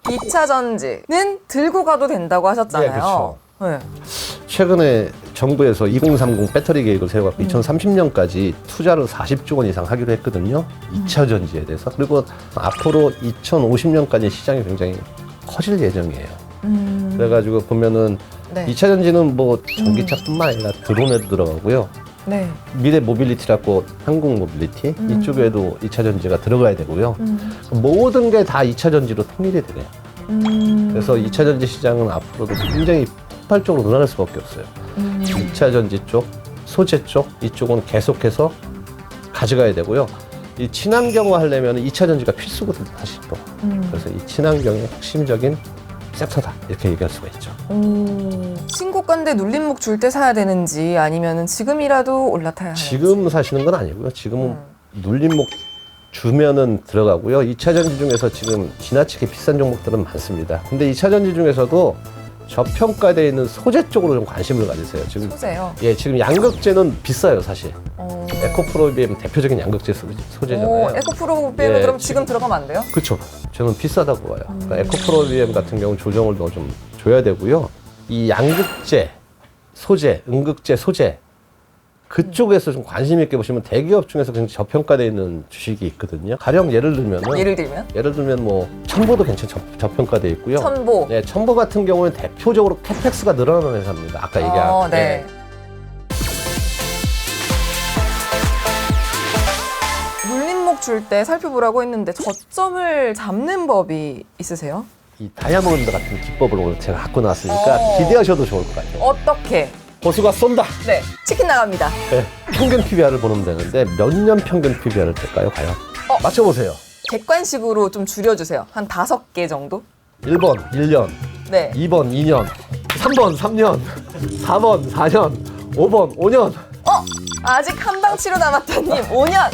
2차 전지는 들고 가도 된다고 하셨잖아요. 네, 그렇죠. 네. 최근에 정부에서 2030 배터리 계획을 세워갖고 2030년까지 투자를 40조 원 이상 하기로 했거든요. 2차 전지에 대해서. 그리고 앞으로 2050년까지 시장이 굉장히 커질 예정이에요. 그래가지고 보면은 네. 2차 전지는 뭐 전기차뿐만 아니라 드론에도 들어가고요. 네. 미래 모빌리티라고 한국 모빌리티 이쪽에도 2차 전지가 들어가야 되고요. 모든 게 다 2차 전지로 통일이 되네요. 그래서 2차 전지 시장은 앞으로도 굉장히 폭발적으로 늘어날 수밖에 없어요. 2차 전지 쪽, 소재 쪽 이쪽은 계속해서 가져가야 되고요. 이 친환경화 하려면 2차 전지가 필수거든요, 사실 또. 그래서 이 친환경의 핵심적인 섹터다 이렇게 얘기할 수가 있죠. 신고가인데 눌림목 줄 때 사야 되는지 아니면 지금이라도 올라타야 하는지. 지금 사시는 건 아니고요. 지금은 눌림목 주면은 들어가고요. 2차 전지 중에서 지금 지나치게 비싼 종목들은 많습니다. 근데 2차 전지 중에서도 저평가되어 있는 소재 쪽으로 좀 관심을 가지세요. 지금 소재요? 예, 지금 양극재는 비싸요, 사실. 에코프로비엠 대표적인 양극재 소재잖아요. 에코프로비엠은 예, 그럼 지금 들어가면 안 돼요? 그렇죠. 저는 비싸다고 봐요. 그러니까 에코프로비엠 같은 경우는 조정을 더 좀 줘야 되고요. 이 양극재 소재, 음극재 소재 그쪽에서 좀 관심 있게 보시면 대기업 중에서 굉장히 저평가되어 있는 주식이 있거든요. 가령 예를 들면 뭐 첨보도 괜찮게 저평가되어 있고요. 첨보. 네, 첨보 같은 경우는 대표적으로 캐펙스가 늘어나는 회사입니다. 아까 얘기한. 네. 눌림목 줄 때 살펴보라고 했는데 저점을 잡는 법이 있으세요? 이 다이아몬드 같은 기법을 오늘 제가 갖고 나왔으니까 기대하셔도 좋을 것 같아요. 어떻게? 보수가 쏜다. 네, 치킨 나갑니다. 네, 평균 PBR을 보면 되는데 몇 년 평균 PBR을 될까요, 과연? 맞춰보세요. 객관식으로 좀 줄여주세요. 한 5개 정도? 1번 1년, 네. 2번 2년, 3번 3년, 4번 4년, 5번 5년. 아직 한방 치료 남았다님 5년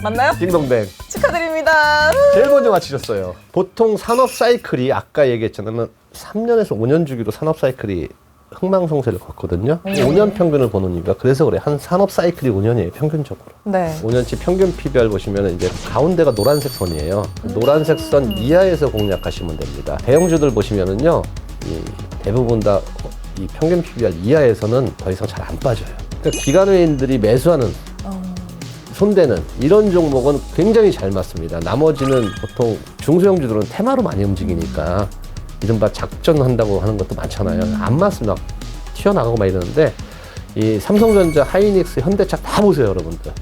맞나요? 딩동댕. 축하드립니다. 제일 먼저 맞히셨어요. 보통 산업 사이클이 아까 얘기했잖아요. 3년에서 5년 주기로 산업 사이클이 흥망성쇠를 걷거든요. 5년 평균을 보는 이유가 그래서 그래. 한 산업 사이클이 5년이에요, 평균적으로. 네. 5년치 평균 PBR 보시면 이제 가운데가 노란색 선이에요. 노란색 선 이하에서 공략하시면 됩니다. 대형주들 보시면은요, 대부분 다 이 평균 PBR 이하에서는 더 이상 잘 안 빠져요. 그러니까 기관회인들이 매수하는 손대는 이런 종목은 굉장히 잘 맞습니다. 나머지는 보통 중소형주들은 테마로 많이 움직이니까 이른바 작전한다고 하는 것도 많잖아요. 안 맞습니다. 튀어나가고 막 이러는데 이 삼성전자, 하이닉스, 현대차 다 보세요, 여러분들.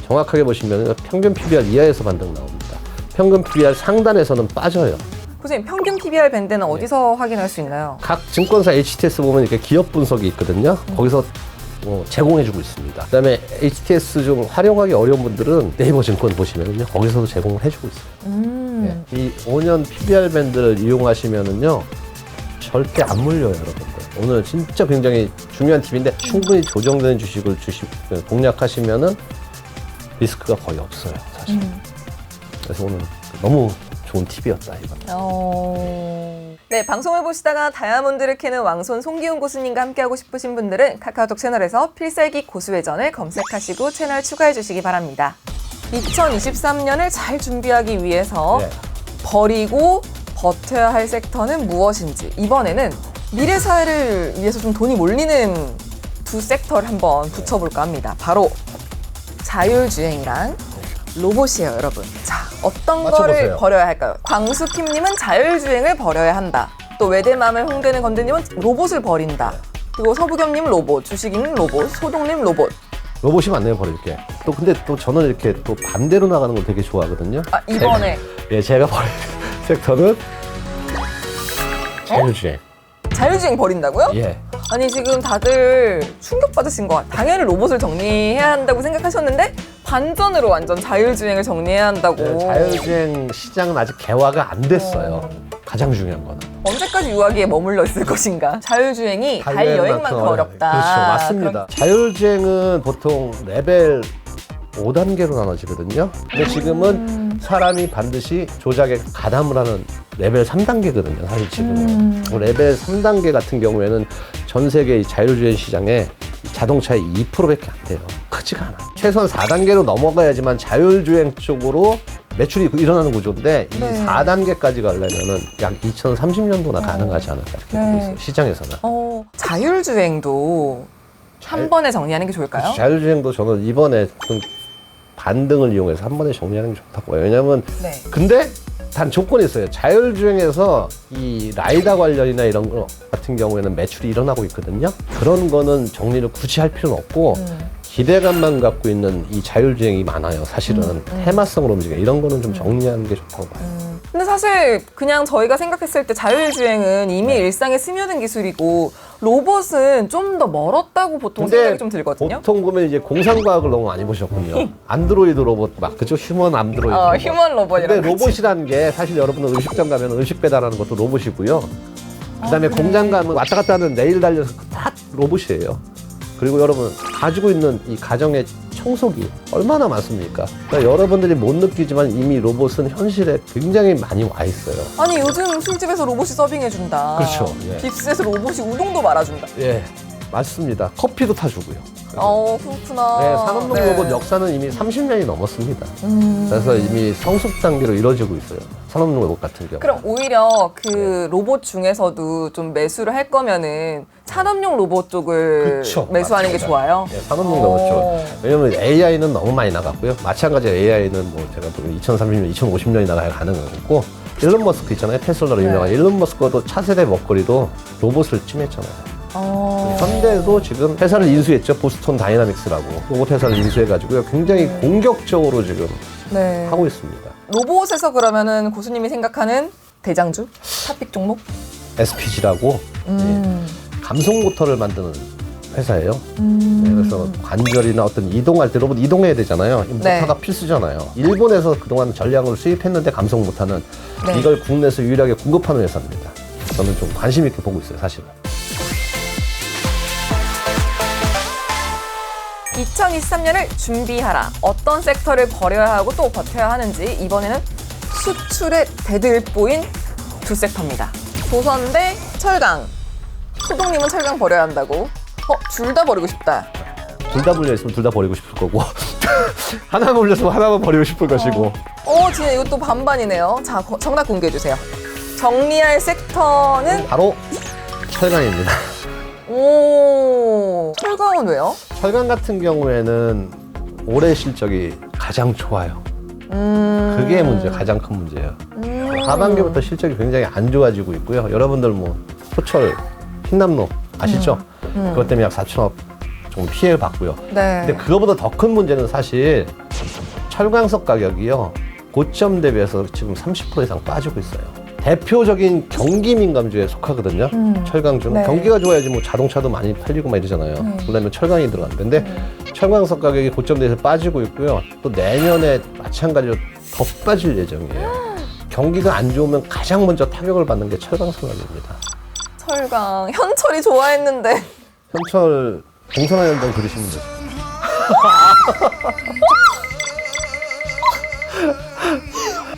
정확하게 보시면 평균 PBR 이하에서 반등 나옵니다. 평균 PBR 상단에서는 빠져요. 선생님, 평균 PBR 밴드는 어디서 확인할 수 있나요? 각 증권사 HTS 보면 이렇게 기업 분석이 있거든요. 거기서 제공해주고 있습니다. 그다음에 HTS 중 활용하기 어려운 분들은 네이버 증권 보시면은요, 거기서도 제공을 해주고 있어요. 네. 이 5년 PBR 밴드를 이용하시면은요, 절대 안 물려요, 여러분들. 오늘 진짜 굉장히 중요한 팁인데 충분히 조정된 주식을 공략하시면은 리스크가 거의 없어요, 사실. 그래서 오늘 너무 좋은 팁이었다, 이건. 네, 방송을 보시다가 다이아몬드를 캐는 왕손 송기훈 고수님과 함께하고 싶으신 분들은 카카오톡 채널에서 필살기 고수회전을 검색하시고 채널 추가해 주시기 바랍니다. 2023년을 잘 준비하기 위해서 네. 버리고 버텨야 할 섹터는 무엇인지, 이번에는 미래 사회를 위해서 좀 돈이 몰리는 두 섹터를 한번 붙여볼까 합니다. 바로 자율주행이랑 로봇이에요, 여러분. 자, 어떤 맞춰보세요. 거를 버려야 할까요? 광수킴님은 자율주행을 버려야 한다. 또 외대맘을 홍대는 건드님은 로봇을 버린다. 그리고 서부겸님 로봇, 주식이님 로봇, 소동님 로봇. 로봇이 맞네요, 버릴게. 또 근데 또 저는 이렇게 또 반대로 나가는 걸 되게 좋아하거든요. 이번에 제가 버릴 섹터는 자율주행. 자율주행 버린다고요? 예. 아니, 지금 다들 충격받으신 것 같아요. 당연히 로봇을 정리해야 한다고 생각하셨는데 반전으로 완전 자율주행을 정리해야 한다고. 네, 자율주행 시장은 아직 개화가 안 됐어요. 가장 중요한 거는. 언제까지 유아기에 머물러 있을 것인가? 자율주행이 달 여행만큼 어렵다. 그렇죠, 맞습니다. 자율주행은 보통 레벨 5단계로 나눠지거든요. 근데 지금은 사람이 반드시 조작에 가담을 하는 레벨 3단계거든요. 사실 지금은. 레벨 3단계 같은 경우에는 전 세계 이 자율주행 시장에 자동차의 2%밖에 안 돼요. 크지가 않아. 최소한 4단계로 넘어가야지만 자율주행 쪽으로 매출이 일어나는 구조인데 이 네. 4단계까지 가려면은 약 2030년도나 가능하지 않을까 이렇게 보고 있어요. 시장에서는. 자율주행도 한 번에 정리하는 게 좋을까요? 자율주행도 저는 이번에 좀 반등을 이용해서 한 번에 정리하는 게 좋다고 봐요. 왜냐면 네. 근데 단 조건이 있어요. 자율주행에서 이 라이다 관련이나 이런 거 같은 경우에는 매출이 일어나고 있거든요. 그런 거는 정리를 굳이 할 필요는 없고 기대감만 갖고 있는 이 자율주행이 많아요. 사실은 테마성으로 움직여 이런 거는 좀 정리하는 게 좋다고 봐요. 근데 사실 그냥 저희가 생각했을 때 자율주행은 이미 일상에 스며든 기술이고 로봇은 좀 더 멀었다고 보통 생각이 좀 들거든요. 보통 보면 이제 공상과학을 너무 많이 보셨군요. 안드로이드 로봇 막 그죠? 휴먼 안드로이드 로봇. 휴먼 로봇이라고. 근데 로봇이라는 게 사실 여러분은 음식점 가면 음식 배달하는 것도 로봇이고요. 그다음에 그래. 공장 가면 왔다 갔다 하는 레일 달려서 다 로봇이에요. 그리고 여러분 가지고 있는 이 가정의 청소기 얼마나 많습니까? 그러니까 여러분들이 못 느끼지만 이미 로봇은 현실에 굉장히 많이 와 있어요. 아니 요즘 술집에서 로봇이 서빙해준다. 그렇죠. 예. 깁스에서 로봇이 우동도 말아준다. 예, 맞습니다. 커피도 타주고요. 그렇구나. 네, 산업용 네. 로봇 역사는 이미 30년이 넘었습니다. 그래서 이미 성숙 단계로 이루어지고 있어요. 산업용 로봇 같은 경우. 그럼 오히려 그 로봇 중에서도 좀 매수를 할 거면은 산업용 로봇 쪽을 그쵸, 매수하는 게 맞습니다. 좋아요. 네, 산업용 로봇 쪽. 왜냐면 AI는 너무 많이 나갔고요. 마찬가지로 AI는 뭐 제가 보기엔 2030년, 2050년이 나가야 가능하고 일론 머스크 있잖아요. 테슬라로 네. 유명한 일론 머스크도 차세대 먹거리도 로봇을 찜했잖아요. 현대도 지금 회사를 인수했죠. 보스턴 다이나믹스라고 로봇 회사를 인수해가지고요. 굉장히 공격적으로 지금 네. 하고 있습니다. 로봇에서 그러면은 고수님이 생각하는 대장주? 탑픽 종목? SPG라고 감속 모터를 만드는 회사예요. 네, 그래서 관절이나 어떤 이동할 때 로봇 이동해야 되잖아요. 이 네. 모터가 필수잖아요. 일본에서 그동안 전량으로 수입했는데 감속 모터는 네. 이걸 국내에서 유일하게 공급하는 회사입니다. 저는 좀 관심 있게 보고 있어요, 사실은. 2023년을 준비하라. 어떤 섹터를 버려야 하고 또 버텨야 하는지 이번에는 수출의 대들보인 두 섹터입니다. 조선 대 철강. 소동님은 철강 버려야 한다고. 둘 다 버리고 싶다. 둘 다 물려 있으면 둘 다 버리고 싶을 거고 하나만 물렸으면 하나만 버리고 싶을 것이고. 진짜 이것도 반반이네요. 자, 정답 공개해 주세요. 정리할 섹터는 바로 철강입니다. 철강은 왜요? 철강 같은 경우에는 올해 실적이 가장 좋아요. 그게 가장 큰 문제예요. 하반기부터 실적이 굉장히 안 좋아지고 있고요. 여러분들 뭐 호철, 흰남노 아시죠? 그것 때문에 약 4천억 정도 피해를 봤고요. 네. 근데 그거보다 더 큰 문제는 사실 철강석 가격이요. 고점 대비해서 지금 30% 이상 빠지고 있어요. 대표적인 경기 민감주에 속하거든요. 철강주는 네. 경기가 좋아야지 뭐 자동차도 많이 팔리고 막 이러잖아요. 그러면 철강이 들어가는데 철강석 가격이 고점 대비해서 빠지고 있고요. 또 내년에 마찬가지로 더 빠질 예정이에요. 경기가 안 좋으면 가장 먼저 타격을 받는 게 철강석입니다. 철강. 현철이 좋아했는데. 현철 공선화 연장 들으시면 돼요.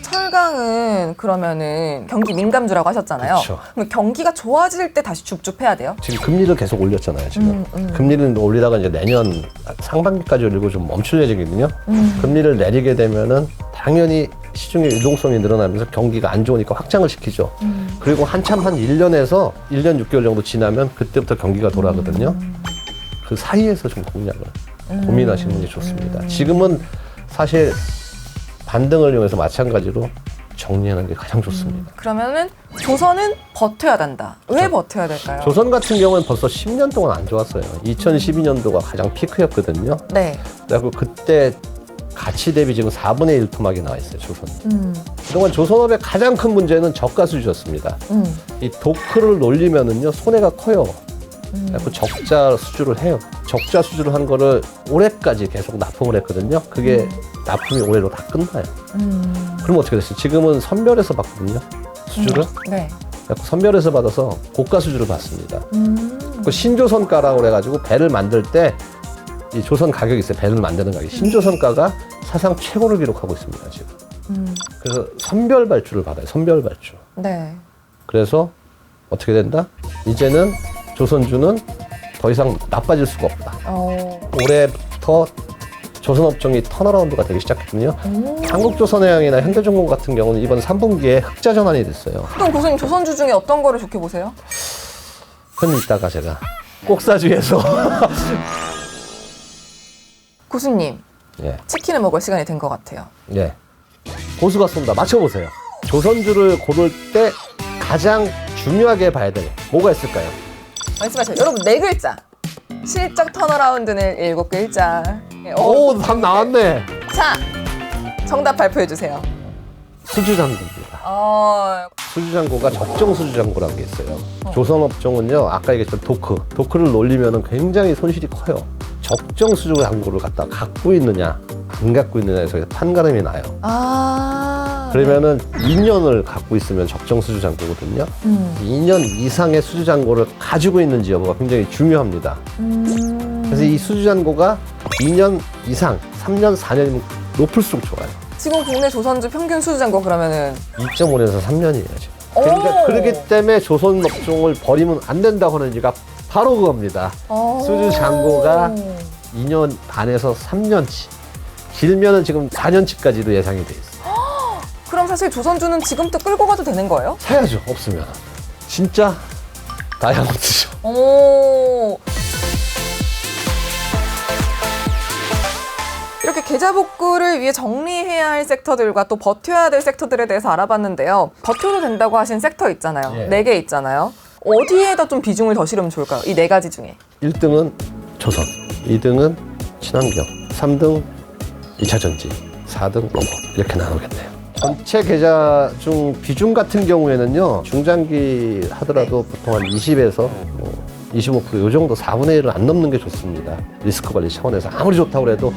철강은 그러면은 경기 민감주라고 하셨잖아요. 그쵸. 그럼 경기가 좋아질 때 다시 줍줍해야 돼요? 지금 금리를 계속 올렸잖아요, 지금. 금리를 올리다가 이제 내년 상반기까지 올리고 좀 멈출 예정이거든요. 금리를 내리게 되면은 당연히 시중의 유동성이 늘어나면서 경기가 안 좋으니까 확장을 시키죠. 그리고 한참 한 1년에서 1년 6개월 정도 지나면 그때부터 경기가 돌아가거든요. 그 사이에서 좀 공략을 고민하시는 게 좋습니다. 지금은 사실 반등을 이용해서 마찬가지로 정리하는 게 가장 좋습니다. 그러면은 조선은 버텨야 된다. 왜 버텨야 될까요? 조선 같은 경우는 벌써 10년 동안 안 좋았어요. 2012년도가 가장 피크였거든요. 네. 그리고 그때 가치 대비 지금 4분의 1 토막이 나와 있어요, 조선. 그동안 조선업의 가장 큰 문제는 저가 수주였습니다. 이 도크를 놀리면은요, 손해가 커요. 그래서 적자 수주를 해요. 적자 수주를 한 거를 올해까지 계속 납품을 했거든요. 그게 납품이 올해로 다 끝나요. 그럼 어떻게 됐어요? 지금은 선별해서 받거든요, 수주를. 네. 그래서 선별해서 받아서 고가 수주를 받습니다. 그 신조선가라고 그래가지고 배를 만들 때 이 조선 가격이 있어요. 배를 만드는 가격. 신조선가가 사상 최고를 기록하고 있습니다, 지금. 그래서 선별 발주를 받아요. 선별 발주. 네. 그래서 어떻게 된다? 이제는 조선주는 더 이상 나빠질 수가 없다. 올해부터 조선업종이 턴어라운드가 되기 시작했거든요. 한국조선해양이나 현대중공 같은 경우는 이번 3분기에 흑자 전환이 됐어요. 그럼 고수님 조선주 중에 어떤 거를 좋게 보세요? 그건 이따가 제가 꼭사주에서 고수님, 예, 치킨을 먹을 시간이 된 것 같아요. 예. 고수가 쏜다. 맞춰보세요. 조선주를 고를 때 가장 중요하게 봐야 될 뭐가 있을까요? 말씀하세요. 여러분, 4글자. 실적 턴어라운드는 7글자. 오, 답 나왔네. 자, 정답 발표해주세요. 수주장고입니다. 수주장고가 적정 수주장고라는 게 있어요. 조선업종은요, 아까 얘기했던 도크를 놀리면 굉장히 손실이 커요. 적정 수주장고를 갖다 갖고 있느냐, 안 갖고 있느냐에서 판가름이 나요. 그러면은 2년을 갖고 있으면 적정 수주장고거든요. 2년 이상의 수주장고를 가지고 있는지 여부가 굉장히 중요합니다. 그래서 이 수주장고가 2년 이상, 3년, 4년이면 높을수록 좋아요. 지금 국내 조선주 평균 수주잔고 그러면은 2.5년에서 3년이에요, 지금. 그러니까 그렇기 때문에 조선업종을 버리면 안 된다고 하는 이유가 바로 그겁니다. 수주장고가 2년 반에서 3년치, 길면은 지금 4년치까지도 예상이 돼 있어요. 그럼 사실 조선주는 지금부터 끌고 가도 되는 거예요? 사야죠, 없으면. 진짜 다이아몬드죠. 이렇게 계좌 복구를 위해 정리해야 할 섹터들과 또 버텨야 될 섹터들에 대해서 알아봤는데요. 버텨도 된다고 하신 섹터 있잖아요. 예. 4개 있잖아요. 어디에다 좀 비중을 더 실으면 좋을까요? 이 4가지 중에. 1등은 조선, 2등은 친환경, 3등 2차전지, 4등 로봇 이렇게 나누겠네요. 전체 계좌 중 비중 같은 경우에는요, 중장기 하더라도 보통 한 20에서 25%이 정도 4분의 1을 안 넘는 게 좋습니다. 리스크 관리 차원에서 아무리 좋다고 해도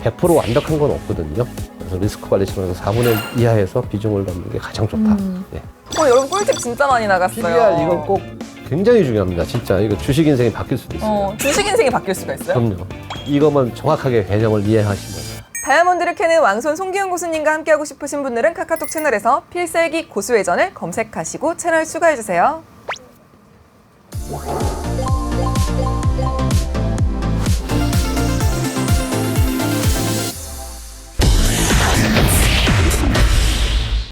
100% 완벽한 건 없거든요. 그래서 리스크 관리 차원에서 4분의 1 이하에서 비중을 넣는 게 가장 좋다. 예. 여러분 꿀팁 진짜 많이 나갔어요. PBR 이건 꼭 굉장히 중요합니다. 진짜 이거 주식 인생이 바뀔 수도 있어요. 주식 인생이 바뀔 수가 있어요? 그럼요. 이것만 정확하게 개념을 이해하시면. 다이아몬드를 캐는 왕손 송기훈 고수님과 함께하고 싶으신 분들은 카카오톡 채널에서 필살기 고수회전을 검색하시고 채널 추가해주세요.